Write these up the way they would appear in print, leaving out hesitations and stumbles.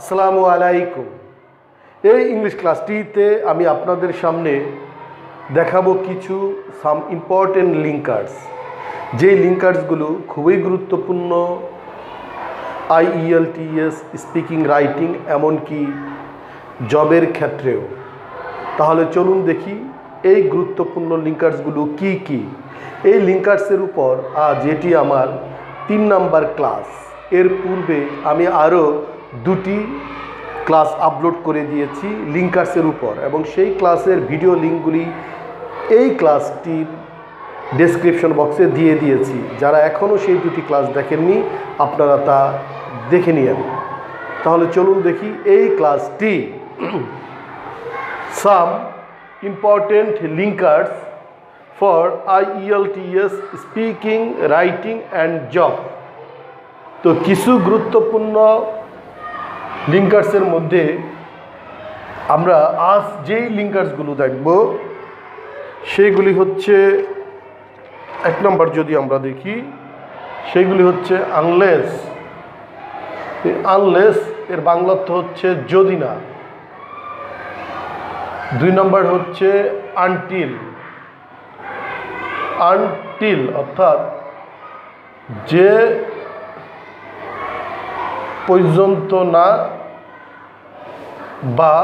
আসসালামু আলাইকুম। এই ইংলিশ ক্লাসটিতে আমি আপনাদের সামনে দেখাবো কিছু সাম ইম্পর্টেন্ট লিঙ্কার্স, যে লিঙ্কার্সগুলো খুবই গুরুত্বপূর্ণ IELTS স্পিকিং, রাইটিং, এমনকি জবের ক্ষেত্রেও। তাহলে চলুন দেখি এই গুরুত্বপূর্ণ লিঙ্কার্সগুলো কি কি। এই লিঙ্কার্সের উপর আজ এটি আমার 3 নাম্বার ক্লাস। এর পূর্বে আমি আরও 2টি ক্লাস আপলোড করে দিয়েছি লিঙ্কার্সের উপর, এবং সেই ক্লাসের ভিডিও লিঙ্কগুলি এই ক্লাসটির ডেসক্রিপশন বক্সে দিয়ে দিয়েছি। যারা এখনও সেই 2টি ক্লাস দেখেননি আপনারা তা দেখে নিন। তাহলে চলুন দেখি এই ক্লাসটি some important linkers for IELTS speaking, writing and job. তো কিছু গুরুত্বপূর্ণ লিঙ্কার্সের মধ্যে আমরা আজ যেই লিঙ্কার্সগুলো দেখব সেইগুলি হচ্ছে, 1 নম্বর যদি আমরা দেখি সেইগুলি হচ্ছে আনলেস। আনলেস এর বাংলা অর্থ হচ্ছে যদি না। 2 নম্বর হচ্ছে আনটিল। আনটিল অর্থাৎ যে পর্যন্ত না বা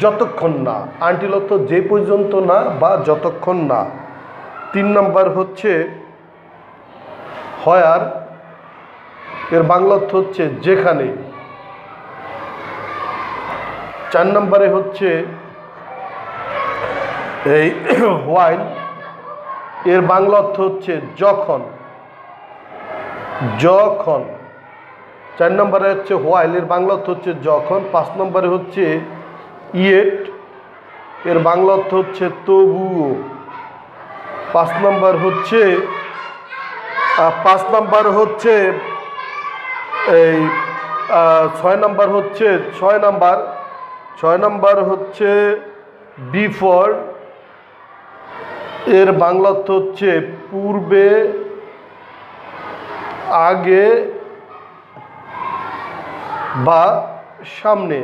যতক্ষণ না। আনটিল অর্থ যে পর্যন্ত না বা যতক্ষণ না। 3 নম্বর হচ্ছে হোয়ার, এর বাংলা অর্থ হচ্ছে যেখানে। 4 নম্বরে হচ্ছে এই হোয়াইল, এর বাংলা অর্থ হচ্ছে যখন। যখন 4 নম্বরে হচ্ছে হোয়াইল, এর বাংলা অর্থ হচ্ছে যখন। 5 নম্বরে হচ্ছে ইয়েট, এর বাংলা অর্থ হচ্ছে তবুও। 5 নম্বর হচ্ছে এই 6 নম্বর হচ্ছে বিফোর, এর বাংলা অর্থ হচ্ছে পূর্বে, আগে বা সামনে।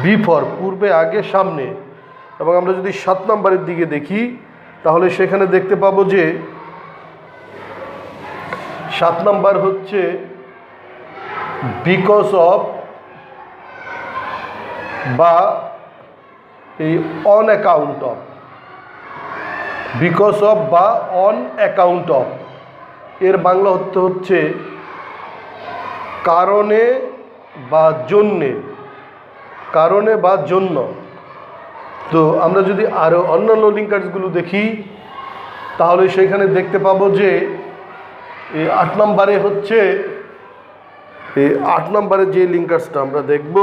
বিফোর পূর্বে, আগে, সামনে। এবং আমরা যদি 7 নম্বরের দিকে দেখি তাহলে সেখানে দেখতে পাবো যে 7 নম্বর হচ্ছে বিকজ অফ বা এই on account of. Because of বা অন অ্যাকাউন্ট অফ, এর বাংলা অর্থ হচ্ছে কারণে বা জন্যে। কারণে বা জন্য। তো আমরা যদি আরও অন্যান্য লিঙ্কার্সগুলো দেখি তাহলে সেখানে দেখতে পাবো যে 8 নম্বরে হচ্ছে, এই 8 নম্বরে যে লিঙ্কার্সটা আমরা দেখব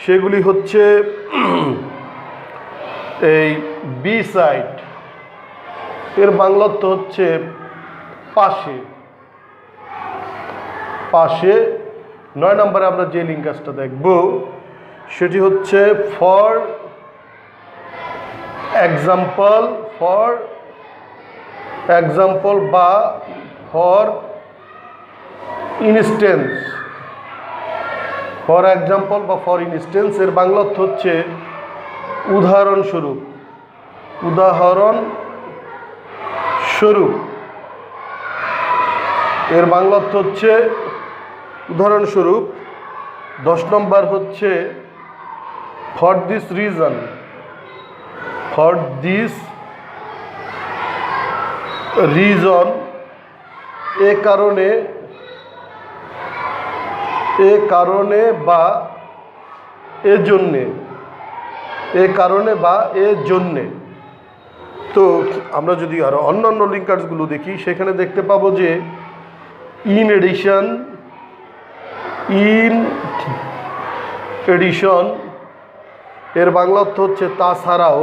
সেগুলি হচ্ছে এই বি সাইড, এর বাংলা অর্থ হচ্ছে পাশে। পাশে। 9 নম্বরে আমরা যে লিঙ্কার্সটা দেখব সেটি হচ্ছে ফর এক্সাম্পল। ফর এক্সাম্পল বা ফর ইনস্টেন্স। ফর এক্সাম্পল বা ফর ইনস্টেন্স, এর বাংলা অর্থ হচ্ছে উদাহরণস্বরূপ। উদাহরণস্বরূপ, এর বাংলা অর্থ হচ্ছে উদাহরণস্বরূপ। 10 নম্বর হচ্ছে for this reason. For this reason, এ কারণে, এ কারণে বা এজন্যে। এ কারণে বা এজন্যে। তো আমরা যদি আরও অন্যান্য লিঙ্কার্সগুলো দেখি সেখানে দেখতে পাবো যে ইন এডিশন। ইন এডিশন, এর বাংলা অর্থ হচ্ছে তাছাড়াও।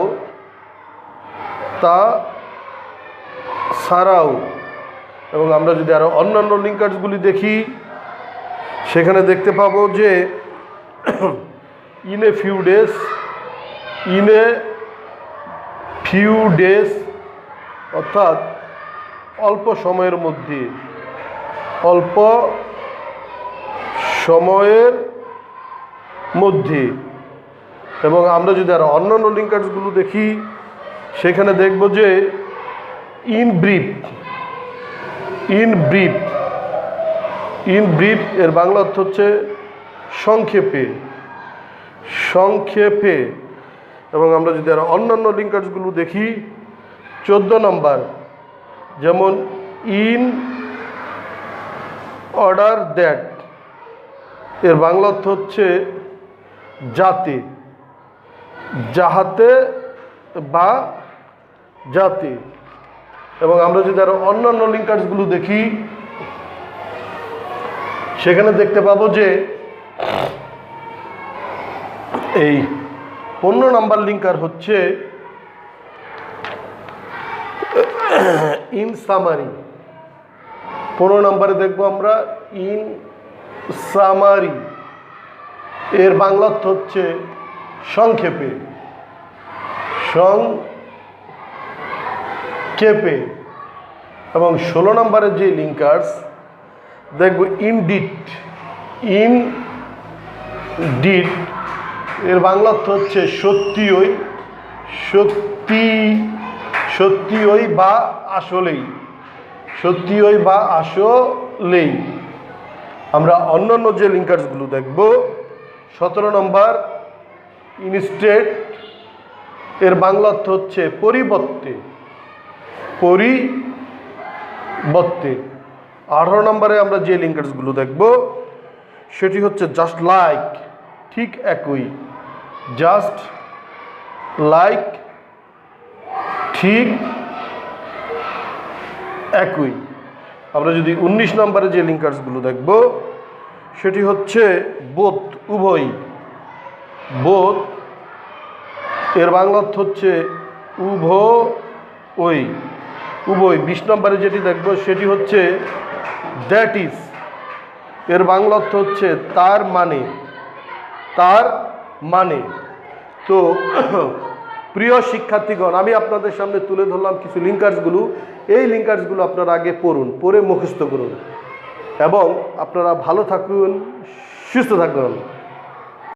তাছাড়াও। এবং আমরা যদি আরও অন্যান্য লিঙ্কার্সগুলি দেখি সেখানে দেখতে পাবো যে in a few days. In a few days অর্থাৎ অল্প সময়ের মধ্যে। অল্প সময়ের মধ্যে। এবং আমরা যদি আর অন্যান্য লিঙ্কার্সগুলো দেখি সেখানে দেখব যে ইন ব্রিফ এর বাংলা অর্থ হচ্ছে সংক্ষেপে। এবং আমরা যদি আর অন্যান্য লিঙ্কার্সগুলো দেখি 14 নম্বর, যেমন ইন অর্ডার দ্যাট এর বাংলা অর্থ হচ্ছে যাতে, যাহাতে বা যাতে। এবং আমরা যদি আরো অন্যান্য লিঙ্কার্সগুলো দেখি সেখানে দেখতে পাবো যে এই 15 নম্বর লিঙ্কার হচ্ছে ইন সামারি। 15 নম্বরে দেখবো আমরা ইন সামারি এর বাংলা অর্থ হচ্ছে সংক্ষেপে। এবং 16 নম্বরের যে লিঙ্কার্স দেখবো ইনডিড এর বাংলা অর্থ হচ্ছে সত্যিই বা আসলেই। আমরা অন্যান্য যে লিঙ্কার্সগুলো দেখব 17 নম্বর ইনস্টেড এর বাংলা অর্থ হচ্ছে পরিবর্তে। 18 নম্বরে আমরা যে লিঙ্কার্সগুলো দেখব সেটি হচ্ছে জাস্ট লাইক, ঠিক একই। জাস্ট লাইক, ঠিক একই। আমরা যদি 19 নম্বরে যে লিঙ্কার্সগুলো দেখব সেটি হচ্ছে বোথ, উভয়। এর বাংলা অর্থ হচ্ছে উভয়। 20 নম্বরে যেটি দেখব সেটি হচ্ছে দ্যাট ইজ এর বাংলা অর্থ হচ্ছে তার মানে। তো প্রিয় শিক্ষার্থীগণ, আমি আপনাদের সামনে তুলে ধরলাম কিছু লিঙ্কার্সগুলো। এই লিঙ্কার্সগুলো আপনারা আগে পড়ে মুখস্থ করুন এবং আপনারা ভালো থাকুন, সুস্থ থাকুন।